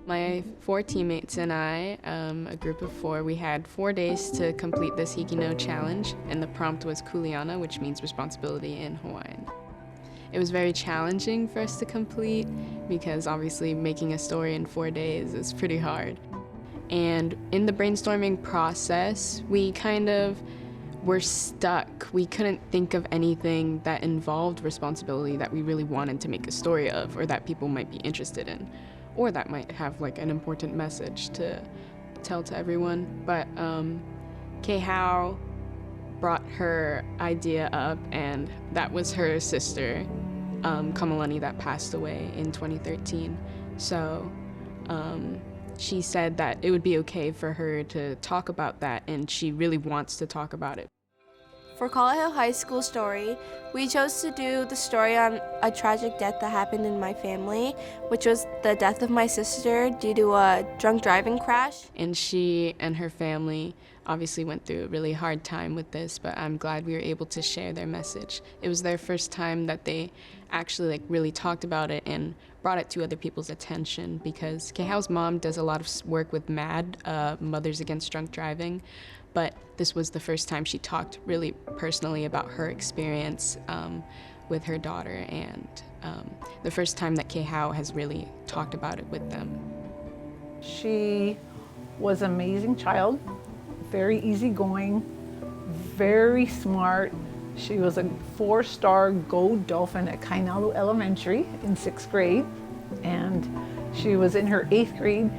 My 4 teammates and I, a group of 4, we had 4 days to complete this HIKI no challenge, and the prompt was kuleana, which means responsibility in Hawaiian. It was very challenging for us to complete because obviously making a story in 4 days is pretty hard. And in the brainstorming process, we kind of were stuck. We couldn't think of anything that involved responsibility that we really wanted to make a story of or that people might be interested in, or that might have like an important message to tell to everyone. But Kalāheo brought her idea up, and that was her sister, Kamalani, that passed away in 2013. So she said that it would be okay for her to talk about that, and she really wants to talk about it. For Kalāheo High School story, we chose to do the story on a tragic death that happened in my family, which was the death of my sister due to a drunk driving crash. And she and her family obviously went through a really hard time with this, but I'm glad we were able to share their message. It was their first time that they actually really talked about it and brought it to other people's attention, because Kalāheo's mom does a lot of work with MAD, Mothers Against Drunk Driving, but this was the first time she talked really personally about her experience with her daughter, and the first time that Kalāheo has really talked about it with them. She was an amazing child, very easygoing, very smart. She was a 4-star gold dolphin at Kainalu Elementary in 6th grade, and she was in her 8th grade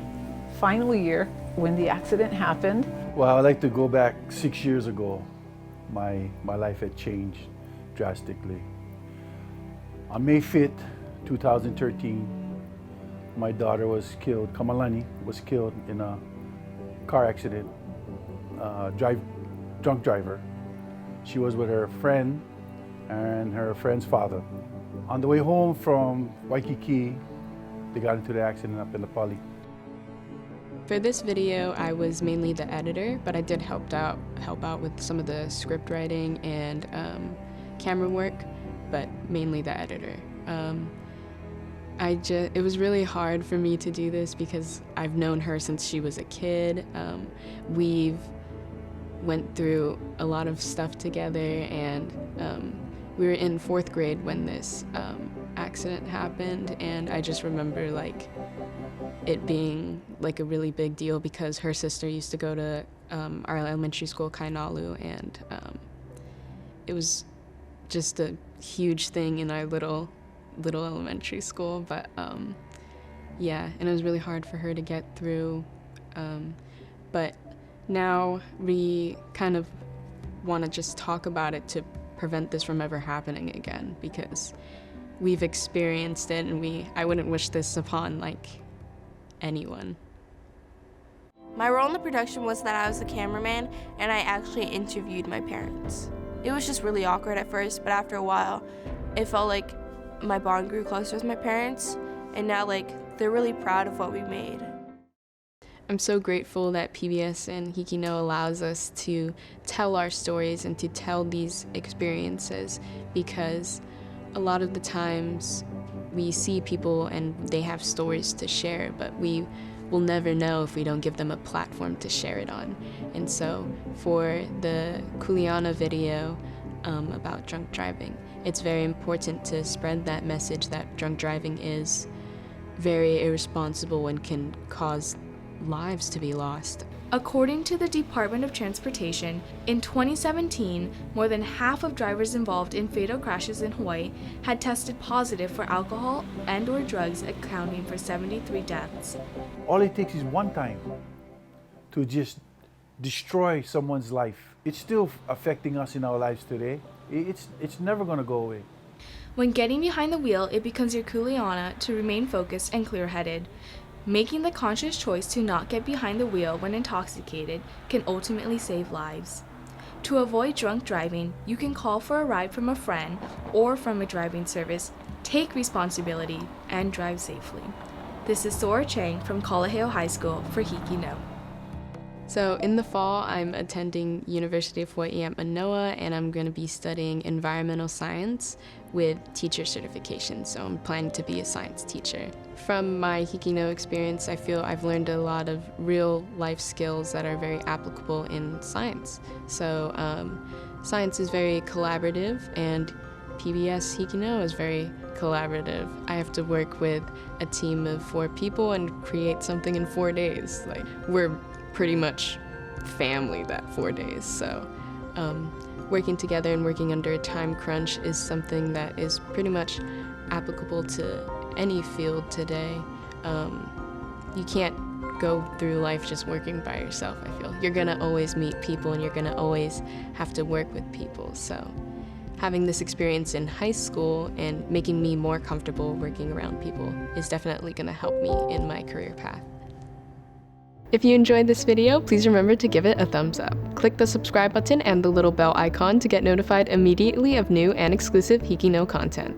final year when the accident happened. Well, I'd like to go back 6 years ago. My life had changed drastically. On May 5th, 2013, my daughter was killed. Kamalani was killed in a car accident, drunk driver. She was with her friend and her friend's father. On the way home from Waikiki, they got into the accident up in the Pali. For this video, I was mainly the editor, but I did help out with some of the script writing and camera work, but mainly the editor. It was really hard for me to do this because I've known her since she was a kid. We've went through a lot of stuff together, and we were in 4th grade when this accident happened, and I just remember it being a really big deal because her sister used to go to our elementary school, Kainalu, and it was just a huge thing in our little elementary school. But yeah, and it was really hard for her to get through. But now we kind of want to just talk about it to prevent this from ever happening again, because we've experienced it, and I wouldn't wish this upon anyone. My role in the production was that I was the cameraman, and I actually interviewed my parents. It was just really awkward at first, but after a while, it felt like my bond grew closer with my parents, and now they're really proud of what we made. I'm so grateful that PBS and HIKI no allows us to tell our stories and to tell these experiences, because a lot of the times we see people and they have stories to share, but we will never know if we don't give them a platform to share it on. And so for the kuleana video about drunk driving, it's very important to spread that message that drunk driving is very irresponsible and can cause lives to be lost. According to the Department of Transportation, in 2017, more than half of drivers involved in fatal crashes in Hawaii had tested positive for alcohol and/or drugs, accounting for 73 deaths. All it takes is one time to just destroy someone's life. It's still affecting us in our lives today. It's never going to go away. When getting behind the wheel, it becomes your kuleana to remain focused and clear-headed. Making the conscious choice to not get behind the wheel when intoxicated can ultimately save lives. To avoid drunk driving, you can call for a ride from a friend or from a driving service, take responsibility, and drive safely. This is Sora Chang from Kalāheo High School for HIKI no. So in the fall, I'm attending University of Hawaiʻi at Mānoa, and I'm going to be studying environmental science with teacher certification. So I'm planning to be a science teacher. From my HIKI no experience, I feel I've learned a lot of real life skills that are very applicable in science. So science is very collaborative, and PBS HIKI no is very collaborative. I have to work with a team of 4 people and create something in 4 days. Like, we're pretty much family that 4 days. So working together and working under a time crunch is something that is pretty much applicable to any field today. You can't go through life just working by yourself, I feel. You're gonna always meet people, and you're gonna always have to work with people. So having this experience in high school and making me more comfortable working around people is definitely gonna help me in my career path. If you enjoyed this video, please remember to give it a thumbs up. Click the subscribe button and the little bell icon to get notified immediately of new and exclusive HIKI no content.